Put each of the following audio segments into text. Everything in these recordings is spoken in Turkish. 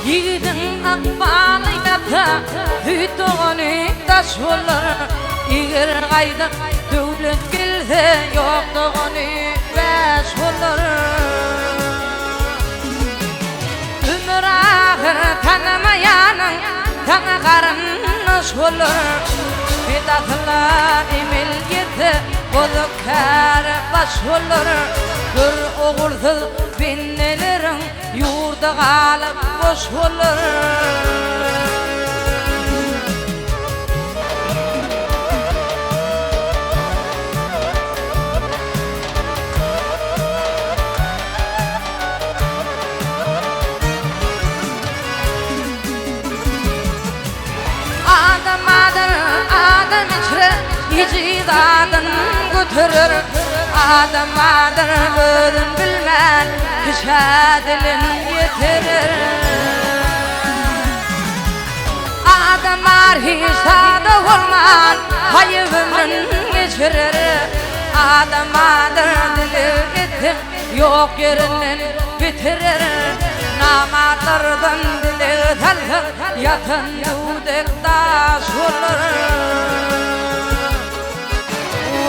Yiğidin akbalıyla hütüğünü taş olur. Eğer kaydı devlet gelse yoktuğunu beş olur. Ömür ahir tanımayanın tanı karınmış olur. Fidatlar emil yedi bozuk kar baş olur. Bir oğulsuz binnelerin yurda kalıp boş olur. Adam içre icidatın götürür. Adamadır gözün bilmez kışa dilin yetirir. Adamlar hissada olmaz hayvının geçirir. Adamadır dili etim yok yerinden bitirir. Namatlardan dili talhır yatın yudek taş olur.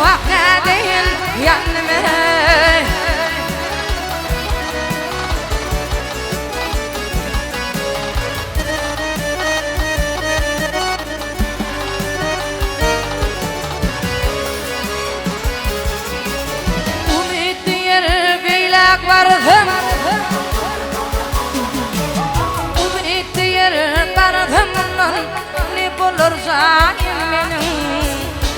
Vakne değil yanıma Umut diyer beylak vardım. Umut diyer vardım. Ne bulursa benim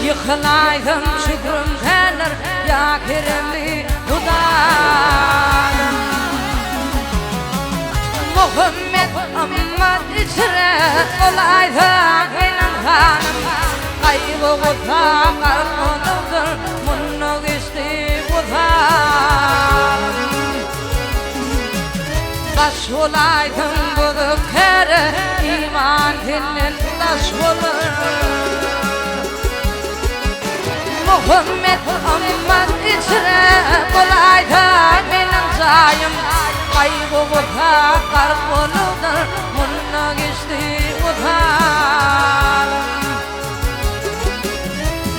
yıkılaydım şükrüm gelir ya keremli dudağım. Muhammed Ahmet içre olaydı benim hanım. Kaybı kutla kalkınıdır bunu geçti buzağım. Baş olaydım budu kere iman dilin taş olur. Muhammed Ahmet içre kolaydı benim zayım. Kaybı kutla kalkınıdır bunu geçti buzağım.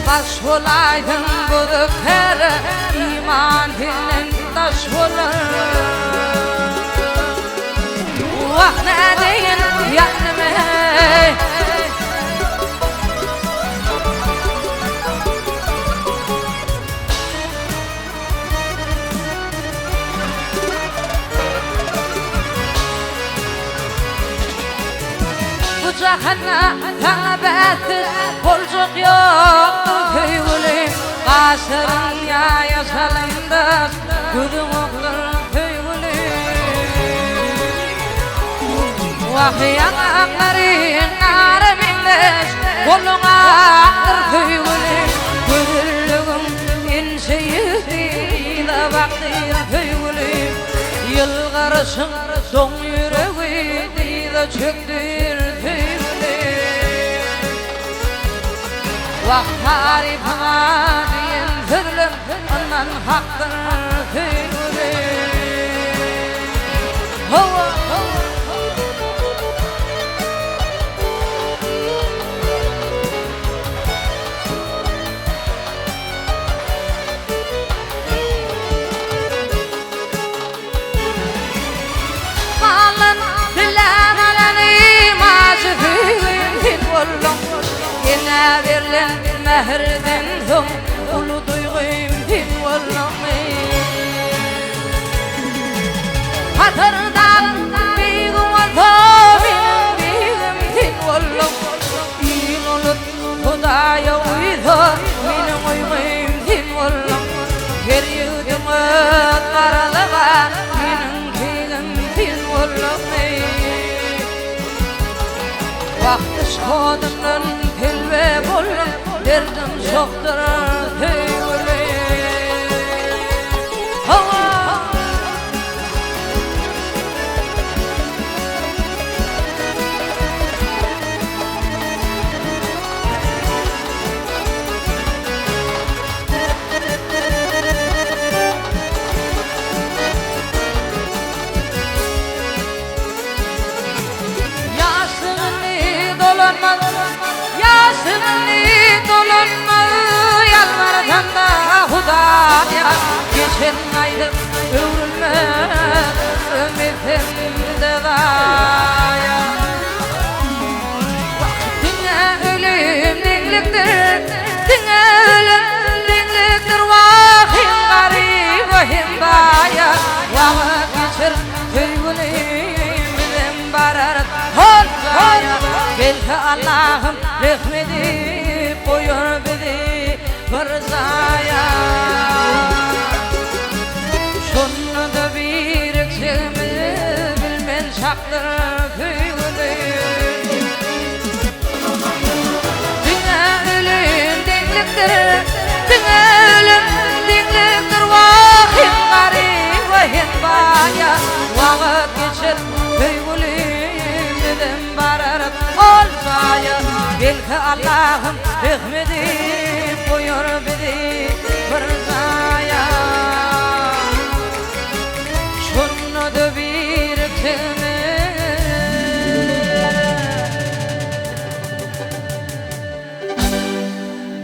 Baş olaydım budu kere iman dilin taş olur. Vakne değil yanıma Bu cahana tanabesiz bolcuk yoktur köylüm. Kasırın ya yaşalındır gözüm oğlum köylüm. Vahyanakların narı mindeş koluna aktır köylüm. Gönüllüğüm inşeydi de vaktir köylüm. Yılgarışın son yüreği de çöktür köylüm. Vak tarifına diyen zırlım ondan haktır köylüm. Hova verilen mehrden son ulu duygum din vallahi. Hatırdan beygum azabim din vallahi. İn olup Hudaya uydur benim uygum din vallahi. Her yüzüme karalığa benim keygim din vallahi. Vakti şkodumdan tilve bol derdim çoktur tüyülü. Hudaya geçen ayda ömrüme ümitimde daya Dine ölüm dinliktir Dine ölüm dinliktir Vahim garip vahim daya Vakit geçir tüygülüm bizim barar Hudaya Belki Allah'ım rahmeti koyur bizi Fırzaya Şunu da bir eksimiz bilmen şaktır tüygülüm Dünya ölüm denkliktir Dünya ölüm denkliktir Vahim garip vahim baya Vakit geçir tüygülüm dedim bararıp olsaya Belki Allah'ım rahmeti koyur bizi fırzaya Şunu da bir eksimiz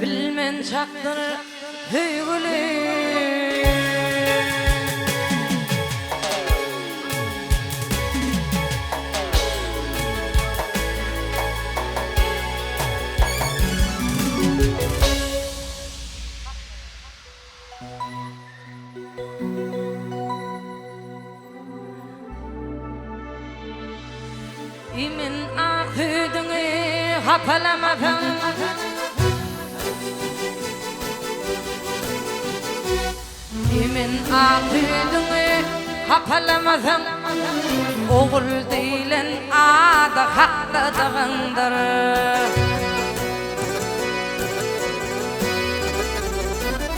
bilmen çaktır hüygülüm İmin ahüdünü hapalamadım İmin ahüdünü hapalamadım Oğul değilen adı hakladığındır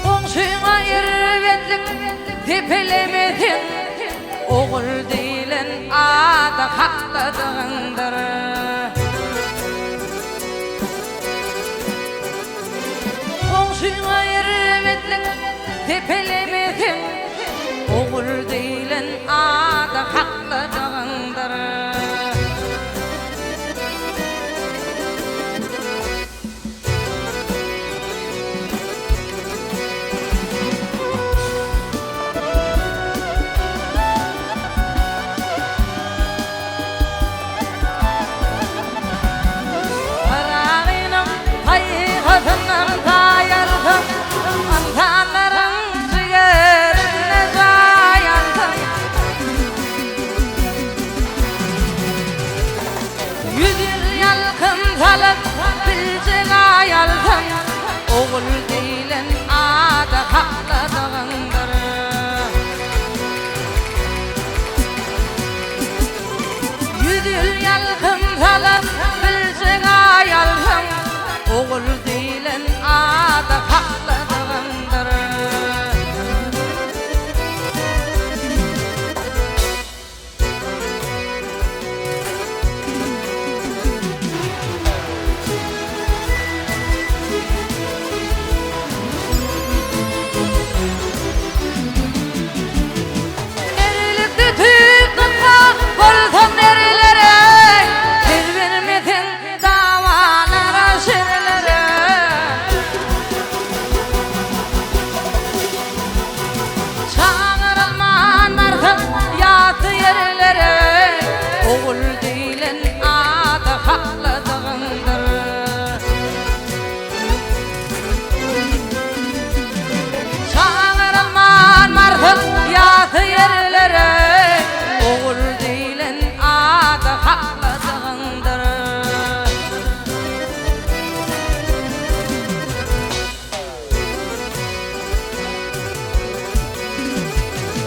Komşuna yervetlik tepelemedin Oğul değilen adı hakladığındır Komşuna yervetlik tepelemedin Oğul değilen adı hakladığındır Oğul değilen adı hakladığındır Yüdül yalkın salıp bilsek ayalsın Oğul değilen adı hakladığındır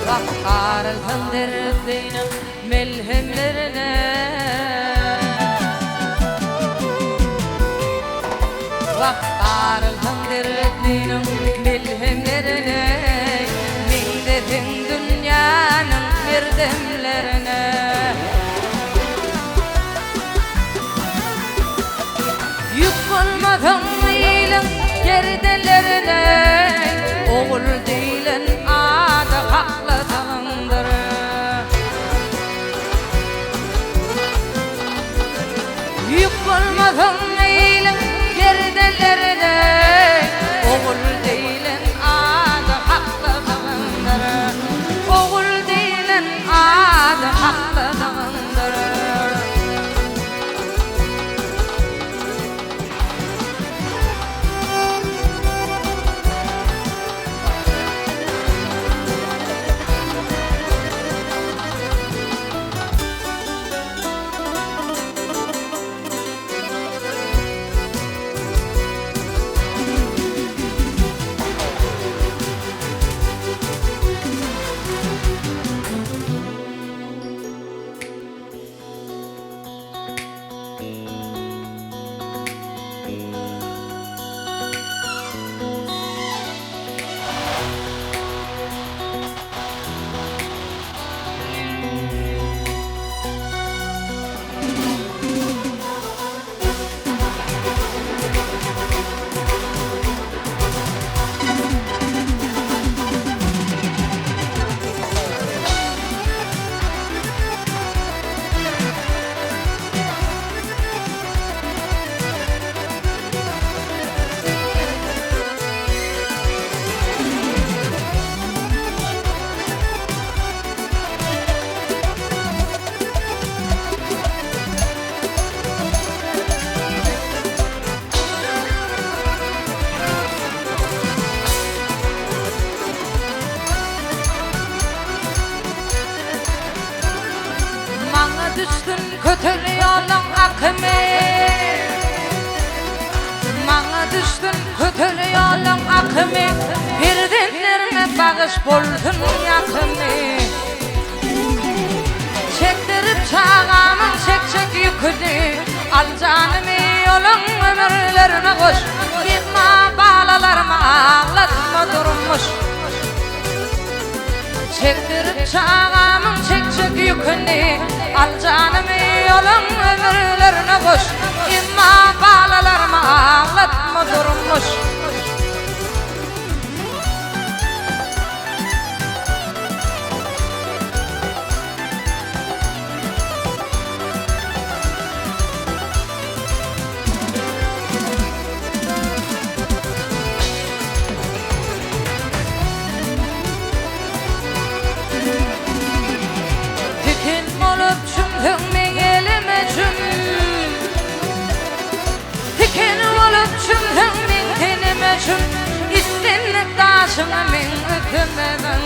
Bakarım derdine melhemlerine Bakarım derdine melhemlerine Milletin dünyanın mirdemlerine Yük olmadan iyilin gerdelerine Oğul değilen adı hakladığındır Yük olmadan iyilin gerdelerine Oğul değilen adı düştün kötülü yolun akımı, Perdenlerine bağış boldun yakımı. Çektirip çağamın çek yükünü, Al canımı yolun ömürlerine koş. Gitme bağlalarıma ağlatma durmuş. Çektirip çağamın çek yükünü, Al canımı yolun ömürlerine koş. Gitme bağlalarıma ağlatma durmuş. İstenlik taşını min hükümeden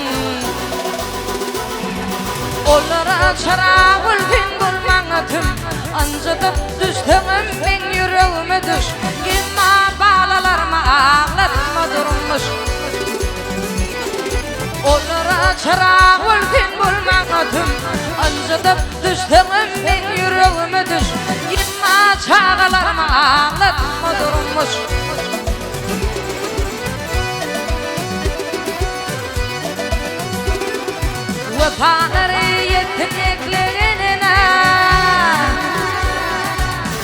Onlara çarağıl bin bulmanatım Ancıdıp düştüğüm min yüreğime düş İmma bağlalarıma ağlatma durmuş Onlara çarağıl bin bulmanatım Ancıdıp düştüğüm min yüreğime düş İmma çağalarıma ağlatma durmuş Vefaları yetineklerine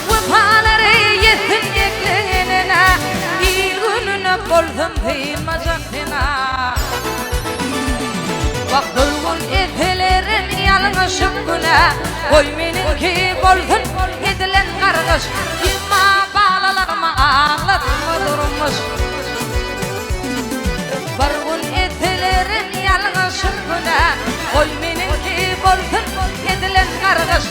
Vefaları yetineklerine İyi gününe boldum kıymacaktına Bak durgun etelerin yalınışıp güne Koy meninki boldun edilen kargış İmma bağlalarıma ağlatma durmuş Durgun etelerin yalınışıp güne Koy meninki boldun edilen kargış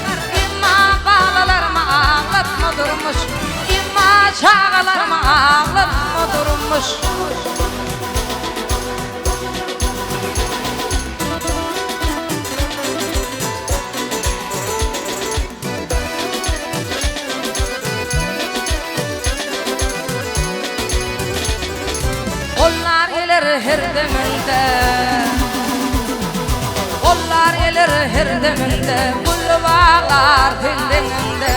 İmma bağlalarıma ağlatma durmuş İmma çağalarıma ağlatma durmuş Onlar gelir her deminde Onlar gelir her deminde Kullu bağlar tendininde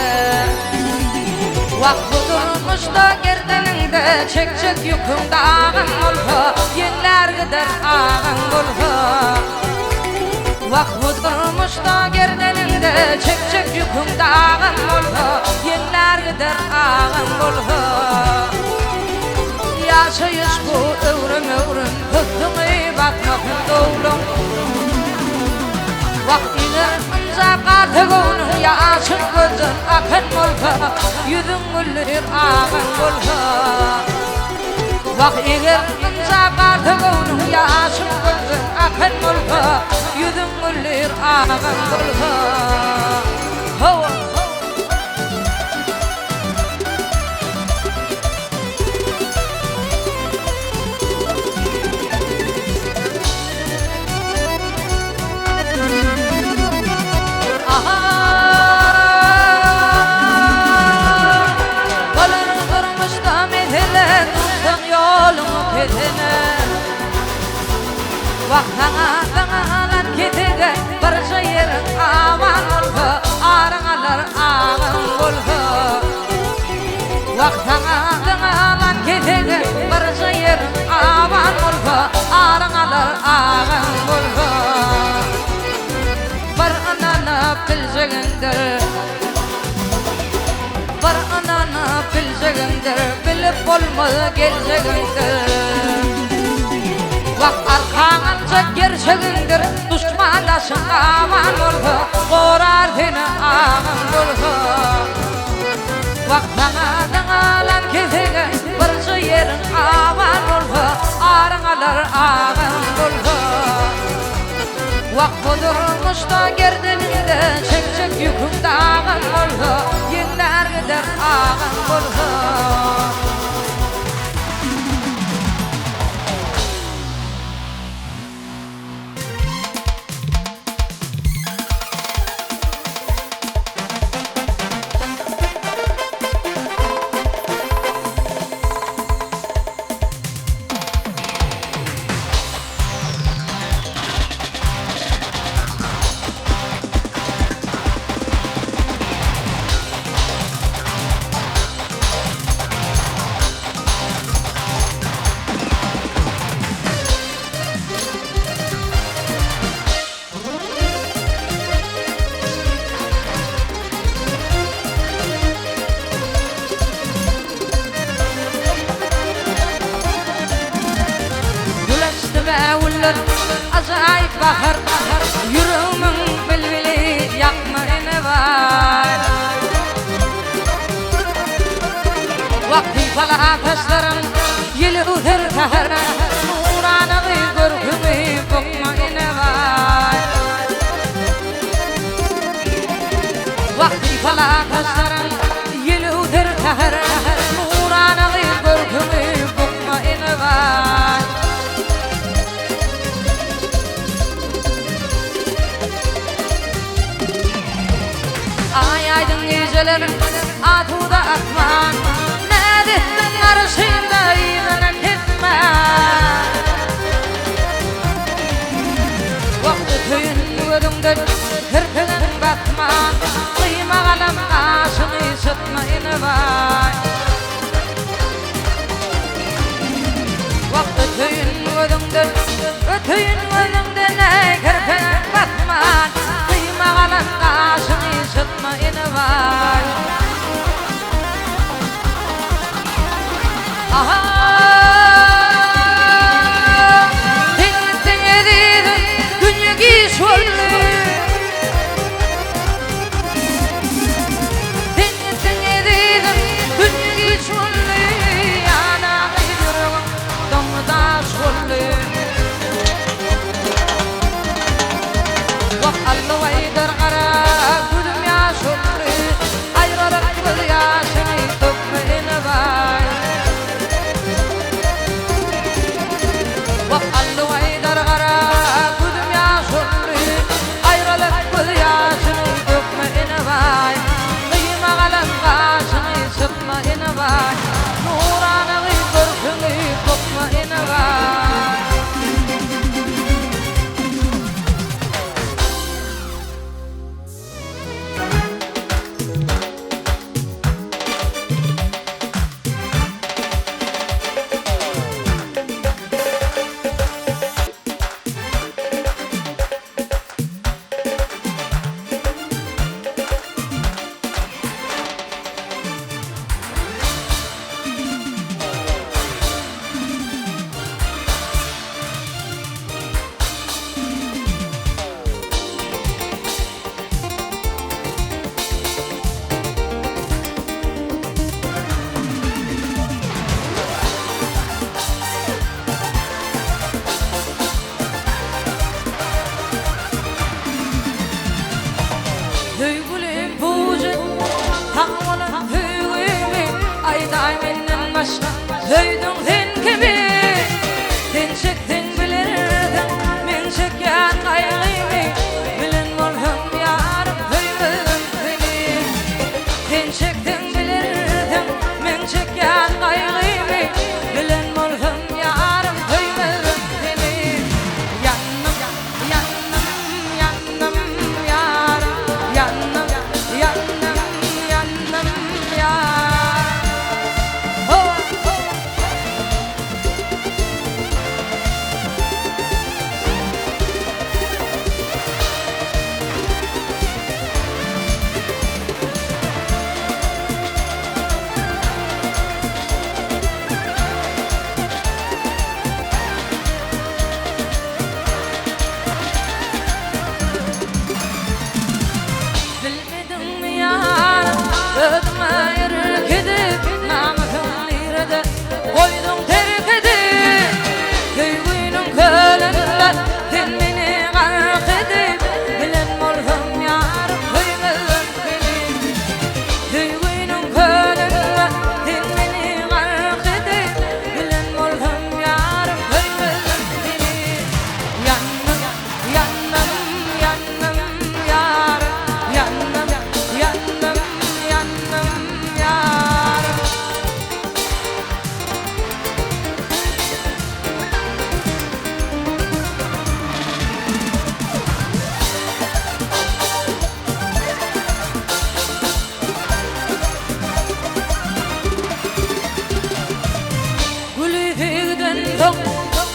Vakfı durmuş da gerdeninde Çek yükümde ağın olha Yenler gider ağın olha Vakfı durmuş da gerdeninde Çek yükümde ağın olha Yenler gider ağın olha Yaşayış bu övrüm Hıkkımı bakmakın doğulum Vaktine ınca katıgonun Yaşın gözün akın olha Yüzün güllür ağın olha Vaktine ınca katıgonun Yaşın gözün akın olha Yüzün güllür ağın olha Vaktana ketede barca yerin aman olha Arınalar ağın olha Vaktana ketede barca yerin aman olha Arınalar ağın olha Bar anana bilceğindir Bar anana bilceğindir Bilip olmaz geleceğindir Vak arkanca gerçeğindir Düşmandaşın aman olha Korar seni ağın olha Vak dağalan kesege Barca yerin aman olha Arınalar ağın olha Vak budurmuş da gerdeninde Çek yükümde ağın olha Yenler gider ağın olha güller acayip bahar yüreğimin bilbili yakma ene var vakti fala taşların yeli uher kahar nurana görgümü bokma ene var vakti fala taşların yeli uher kahar nurana görgümü bokma ene var ay aydın gecelerin atuda akman nedettin arşında iğnenin hitme vakti tüyün ödümden kırkının batman kıyma kalem aşını sıtma ine var vakti tüyün ödümden kırkının batman kıyma kalem aşını sıtma ine var Höydün sen kimi, sen çektin bilirdin, men çeken kaygıyı, bilen molhum yarım höydün seni. Sen çektin bilirdin, men çeken kaygıyı, bilen molhum yarım höydün seni. Yandım, yandım, yandım yarım, yandım, yandım, yandım yarım. Ödüme yürük edip, namusum lirede koydum terk edip Köygüynün kölünde sen beni gark edip Bilen molhum yarım köymezim seni Köygüynün kölünde sen beni gark edip Bilen molhum yarım köymezim seni Yandım, yandım, yandım yarım Yandım, yandım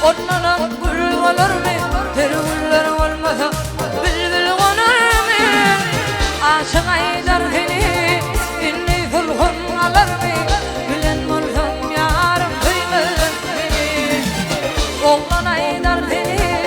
Ondan gül olur mu? Tergüller olmasa bülbül konur mu? Aşık aydar seni, inni fulhun alır mı? Bilen molhum yarım duymazım seni. Oğlan aydar seni,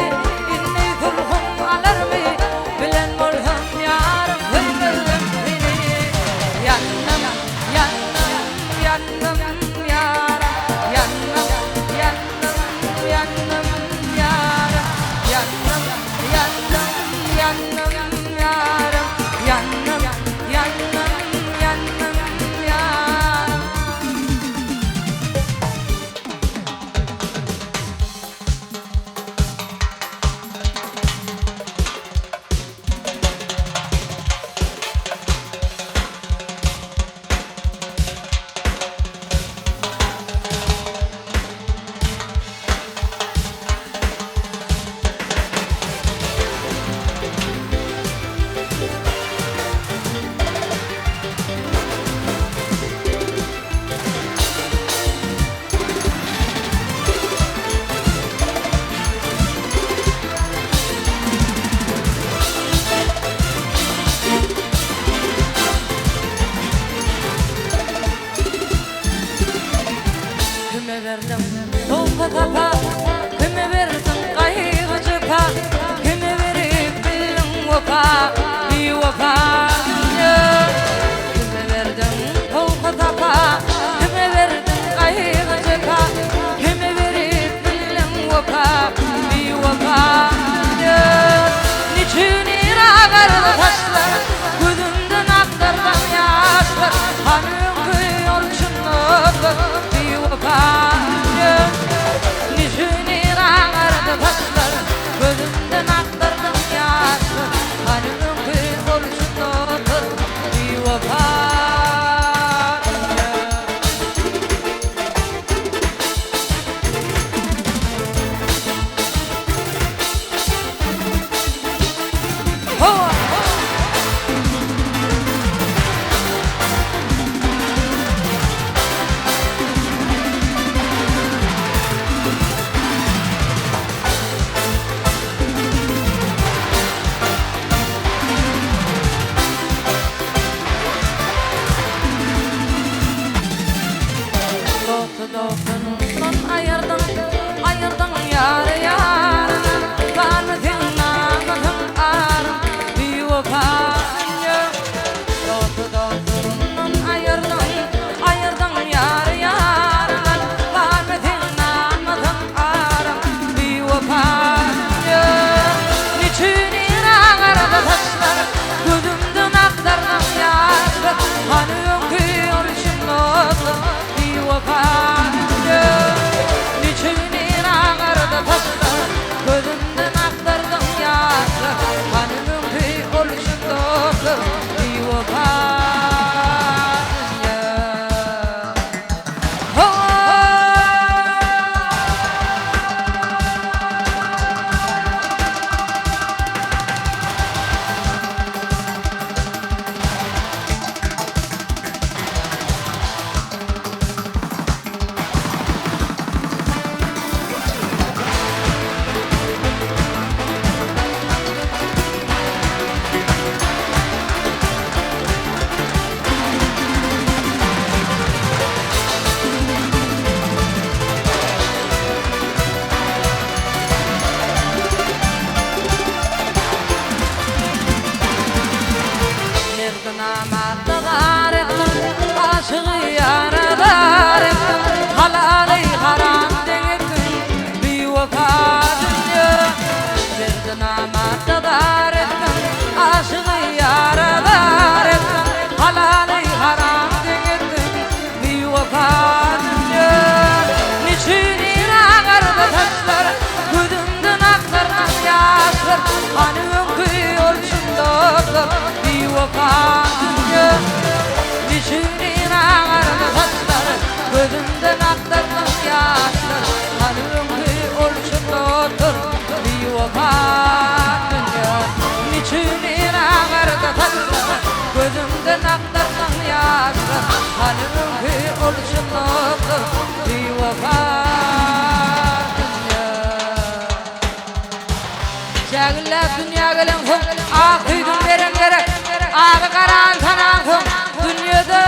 Dünya gelen hım, ah duydum veren gerek, ah karan tanan hım, dünyada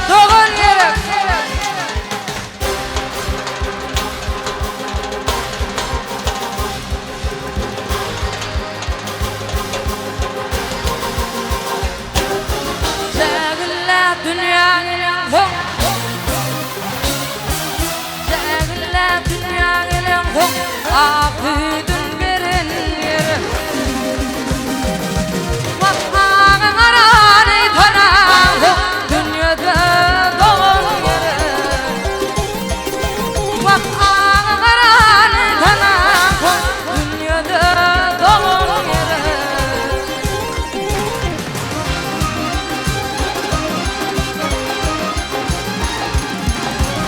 doğun gerek. Dünya gelen hım, Akıdın veren yer Vakfağın aranı tanağın Dünyada doğan yer Vakfağın aranı tanağın Dünyada doğan yer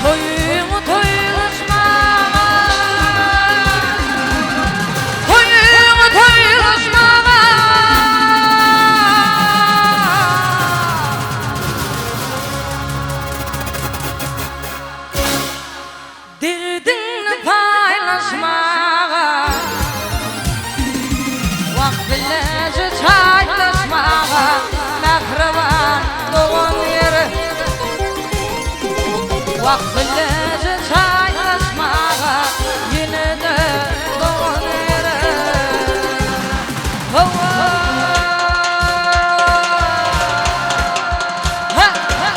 Toyumu toylaşmağa Toyumu toylaşmağa Derdini paylaşmağa Vaktillaca çaylaşmağa Nakravan doğan yeri Vaktillaca çaylaşmağa Yine de doğan yere Hava Ha ha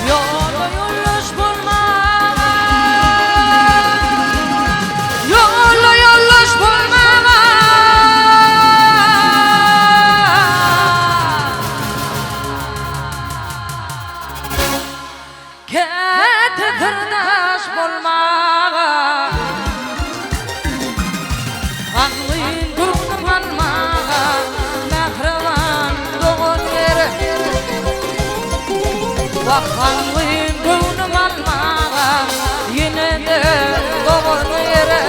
Yola yollaş bulmağa Yola yollaş bulmağa Keti kırdaş bulmağa Anlayın durduğum anmağa Mehrevan doğun yeri Vakanlıyım gönlüm almağa Yine de doğun yere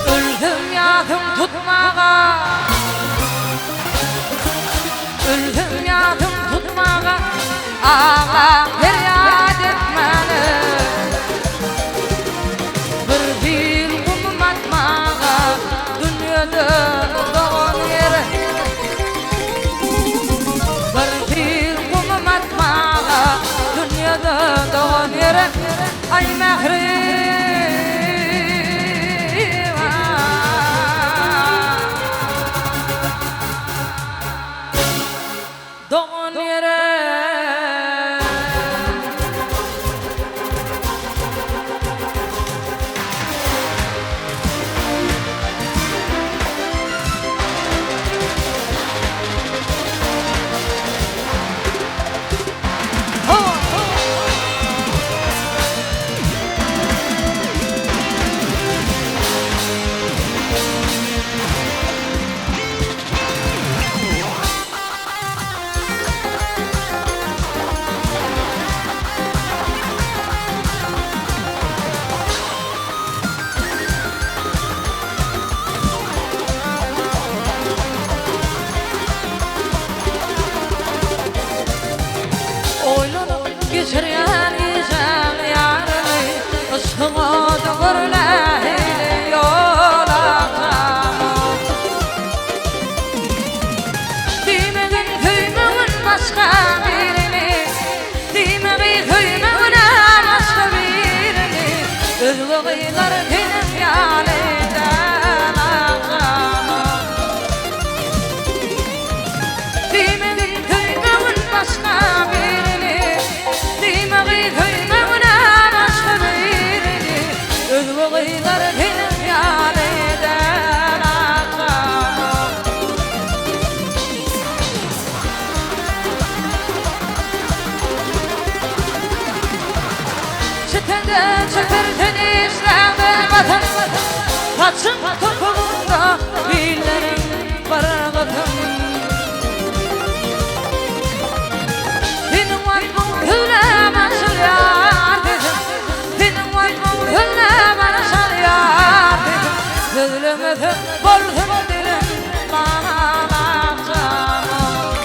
Öldüm yadım tutmağa Öldüm yadım tutmağa Ağa feryat etmeni Bir kumum atmağa Dünyada doğun yere Bir kumum atmağa Dünyada doğan yere Ay mehriban Doğan yere Geçiryen güzel yarını Işkıma doğurlayla yolacağım Demeğin köymeğin başka birini Demeğin köymeğin başka birini Özlüğüler benim yaliden ağam Demeğin köymeğin başka birini Demeği köymeğine başka birini Özlüğüler benim yaliden ağam Çetende çeperden işlerdi vatan Kaçın topuğunda billerin barakatım Benim var bu hülleme şaryar dedim Benim var bu hülleme şaryar dedim Özlemedim bozdum dilim bana canım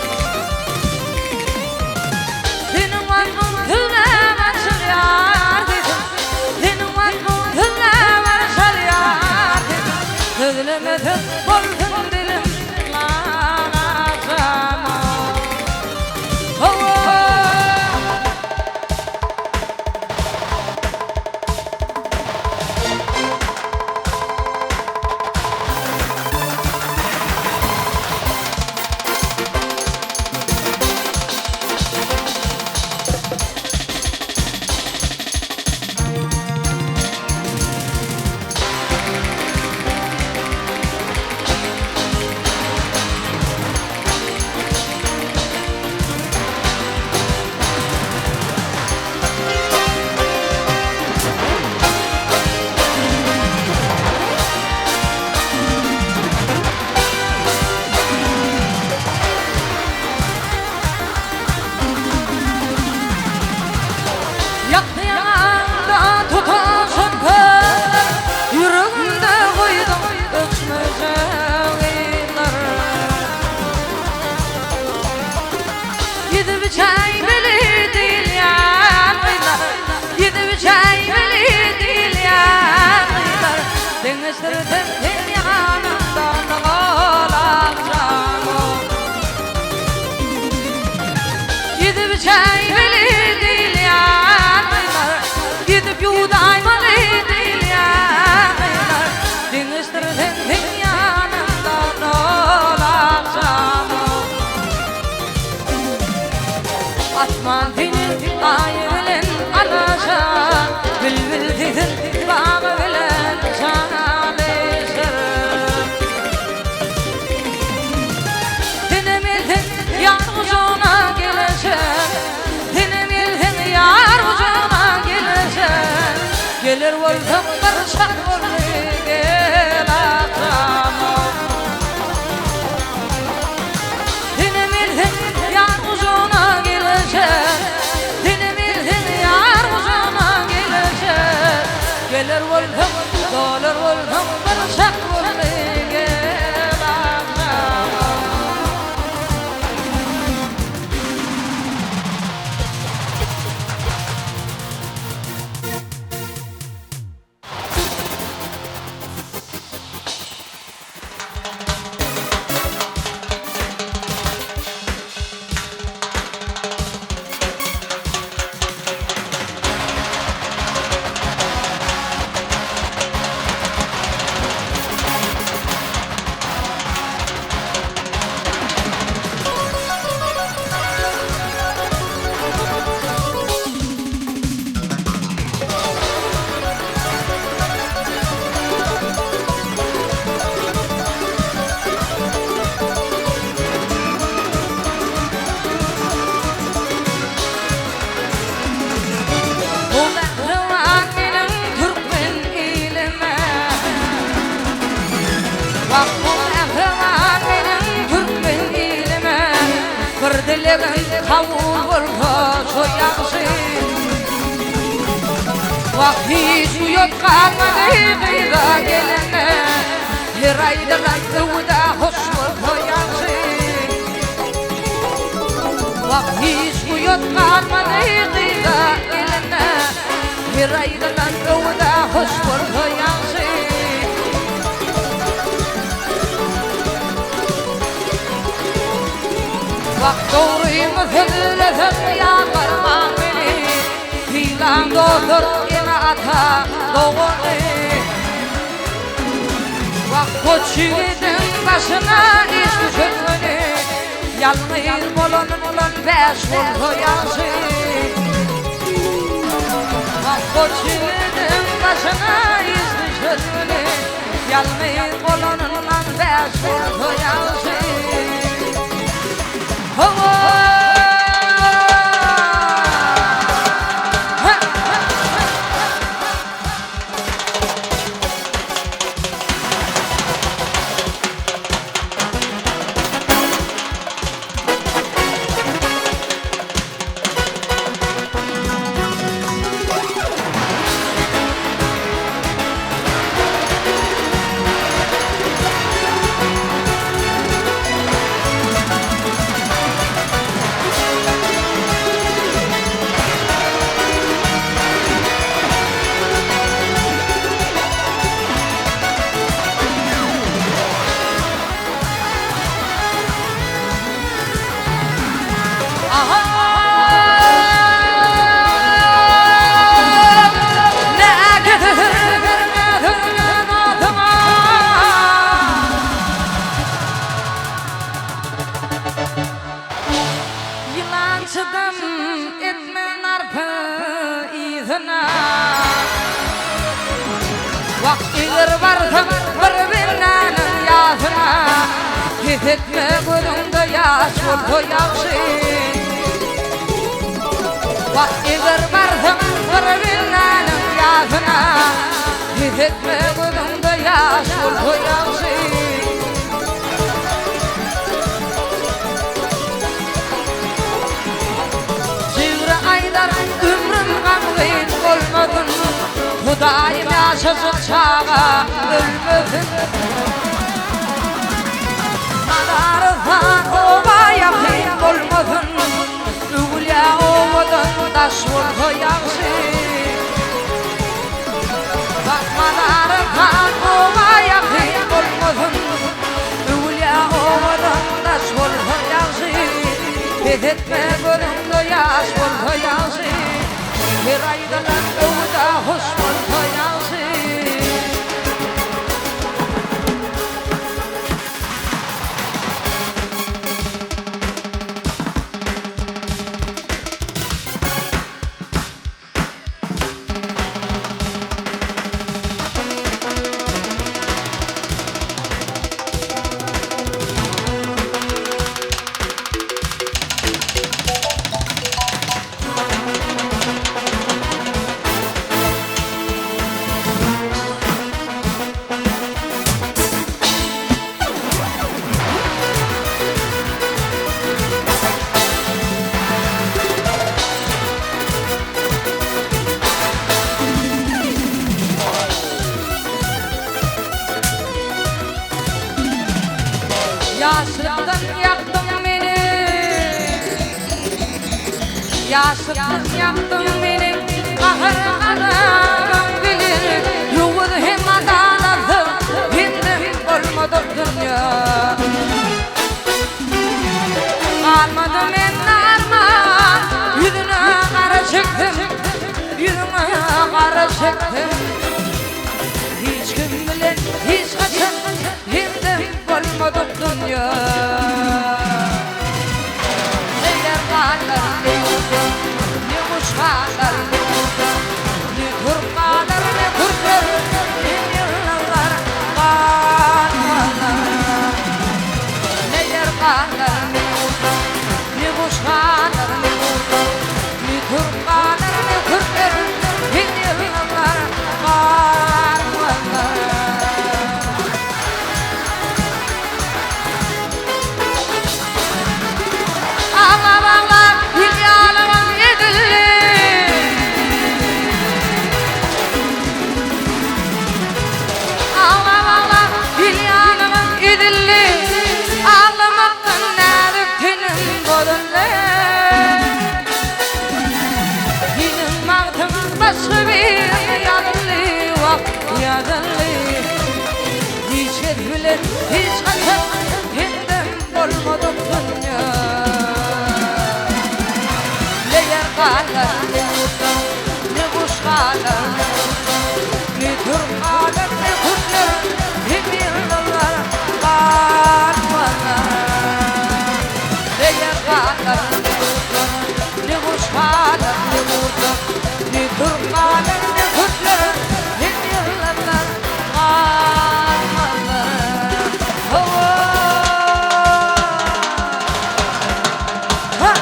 voltam barışak oldu gel akşamım. Dinimizin yar uzuna gelecek, dinimizin yar uzuna gelecek. Gelir voltam, dolar voltam barışak oldu gel akşamım. Kavul olsa soyarsın. Vakti su yok kalmadı kıyıda gelene, her ayda randıvda hoş soyarsın. Vakti su yok kalmadı kıyıda gelene, her ayda randıvda hoş soyarsın. Bak doğruyu mu söylesin yalvarmam beni, filan doğdur yine ata doğru. Bak koç yiğidin başına iş düşürmeni, yalnız bolun beş ol koyarsın. Bak koç yiğidin başına iş düşürmeni, yalnız bolun beş ol koyarsın. Vaktidir varsam bir binanın yasına, gitme gülünde yaş ol koyarsın. Vaktidir varsam bir binanın yasına, gitme gülünde yaş ol koyarsın. Zivri aylar ömrüm gamgın olmadın, Hudayım yaşasın çağa ölmesin. Madarızdan ova yakın olmasın, Ülya ovadan taş ol koyarsın. Bak madarızdan ova yakın olmasın, Ülya ovadan taş ol koyarsın. Etme gönlümde yaş ol koyarsın, bir aydan övda hoş ol koyarsın. Yaşlıktan yaktın beni, yaşlıktan yaktın beni. Kahır kanamın bilir, yuğud hem adalatım, hem de olmadı dünya. Kalmadı men arman, yüzüne kara çıktım, yüzüne kara çıktım. Hiç kim bilen, hiç kaçan, hem de olmadı dünya. Neler kalır, ne yurdur, ne kuşkalar, ne yurdur, ne kurkalar, ne kurtlar, ne yırlar, kalmalar. Neler kalır, ne yurdur, ne kuşkalar, ne yurdur, ne kurkalar, ne kurtlar, ne yırlar, kalmalar. Ağlamalar, hülyalarım yedildi. Ağlamalar, hülyalarım yedildi. Ağlamaktan nerüktenim bodunlu. Benim mağdım başka bir yadıllı, vak yadıllı. Hiç etmiler, hiç kaçan, hemden olmadı dünya. Ne yer kalır, ne yurtlar, ne kuşkalar, ne turkalar, ne kurtlar, hem yırlar, kalmalar. Ne yer kalır, ne yurtlar, ne kuşkalar, ne kurtlar, ne turkalar, ne kurtlar, hem yırlar, kalmalar. Oh, ha.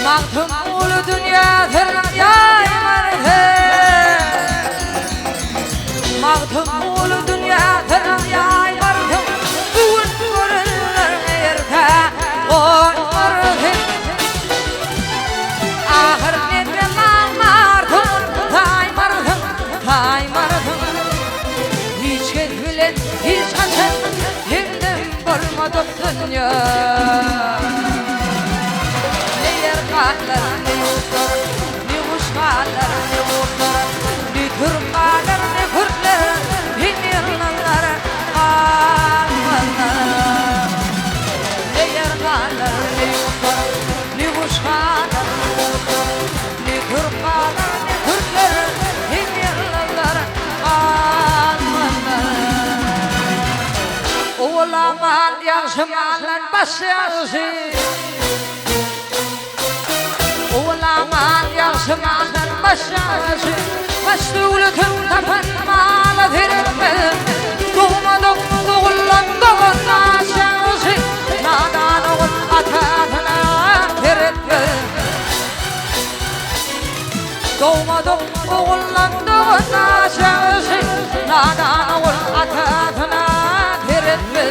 Mağdum ulu dünya tırnak yaymardı. Mağdum ulu dünya tırnak yaymardı. Bugün görürler yerde oymardı. Ahır nede mağmardım, taymardım, taymardım. Hiç etmilen, hiç kaçan, hemden olmadı dünya. Kallar, ne yurtlar, ne kuşkalar, ne kurtlar, ne turkalar, ne kurtlar, hem yırlanlar, kalmalar. Ne yer kallar, ne yurtlar, ne kuşkalar, ne kurtlar, ne turkalar, ne kurtlar, hem yırlanlar, kalmalar. Oğlaman yaşamanlar başı yazı. Oğlaman yaşamanlar başarısı. Mesulütüm tapanmalı dirme. Doğmadım doğullandım aşağısı. Nadan oğul atatına teretme. Doğmadım doğullandım aşağısı. Nadan oğul atatına teretme.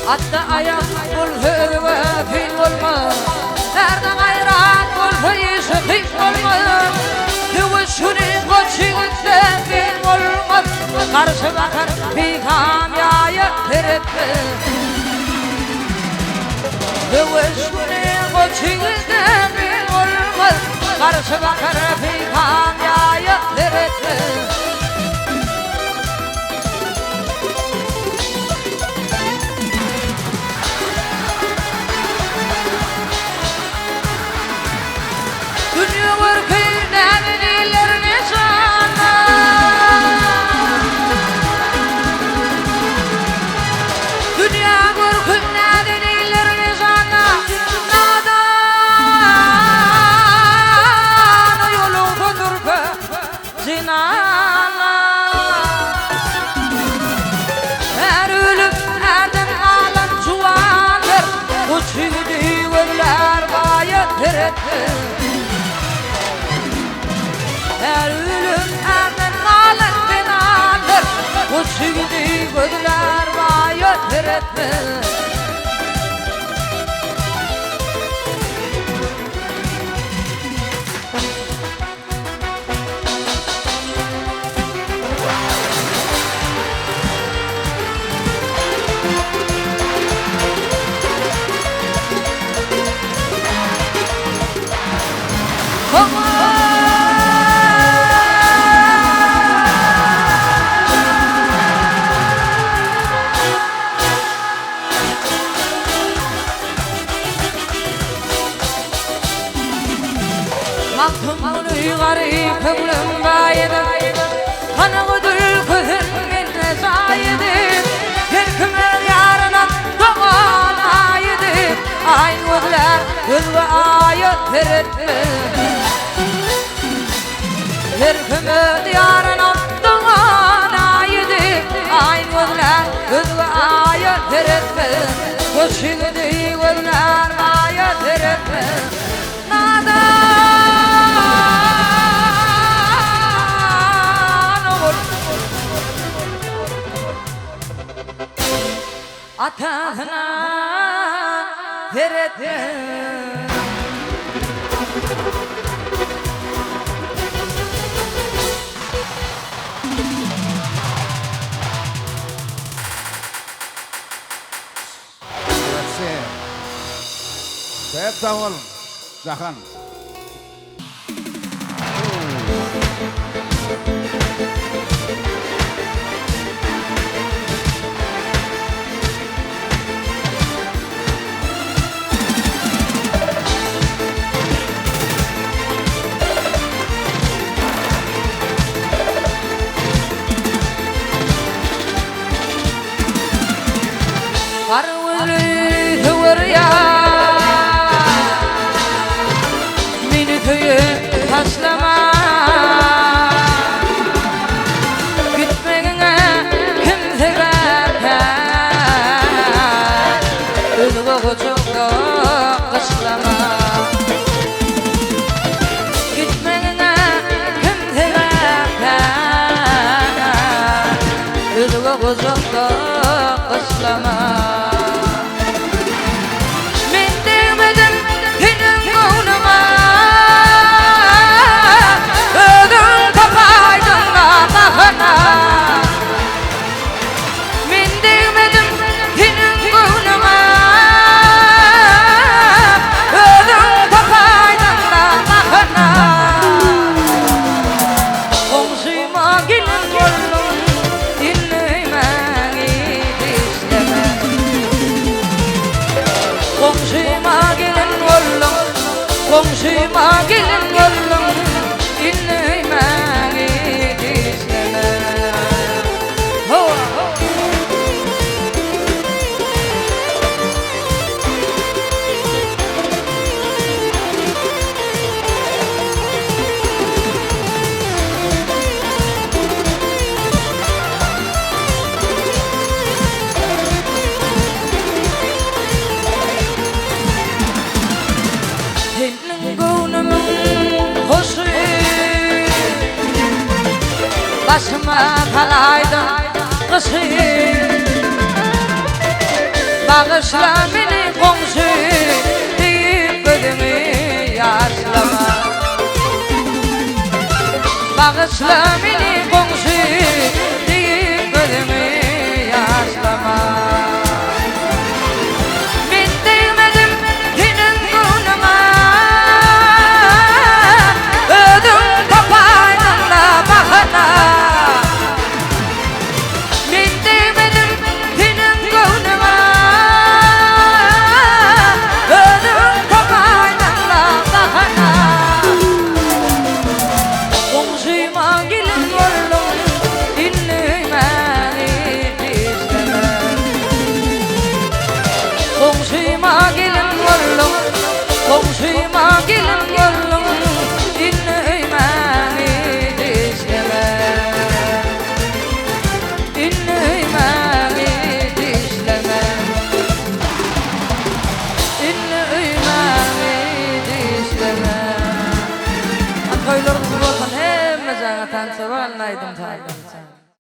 Hatta ayak bulhur ve fil olmaz. Nereden ayran bulhur yüzü fil olmaz. Dövüşünü koçiginde fil olmaz. Karşı bakar bir kamyaya teretme. Dövüşünü koçiginde fil olmaz. Karşı bakar bir kamyaya teretme. Dünya var kıynen ilerine sana. Her ölüm erden alan juwandır uçuydu öller gayet terettir her ölüm erden alan binadır uçuydu öller gayet terettir Mahkumunu garip ömrüm baydı Kanıgıdır közünün saydı Yerkümler yarına doğan aydı Aynı gözler göz ve ayet teretme Yerkümler yarına doğan aydı Aynı gözler göz ve ayet teretme Koşudu gözler ayet teretme Atasına veredim Saya tawal Zahan Varvırı hıvır ya Mini köyü taslama Gitmegine kimse verken Özgü kucukta kışlama Gitmegine kimse verken Özgü kucukta kışlama Komşuma gelin oğlum dinlemeni isteme Başıma kalaydı kışı Bağışla beni komşu deyip gözümü yaşlama Bağışla beni komşu deyip gözümü yaşlama Komşuma gelin oğlum atansa vallahi tanıdım.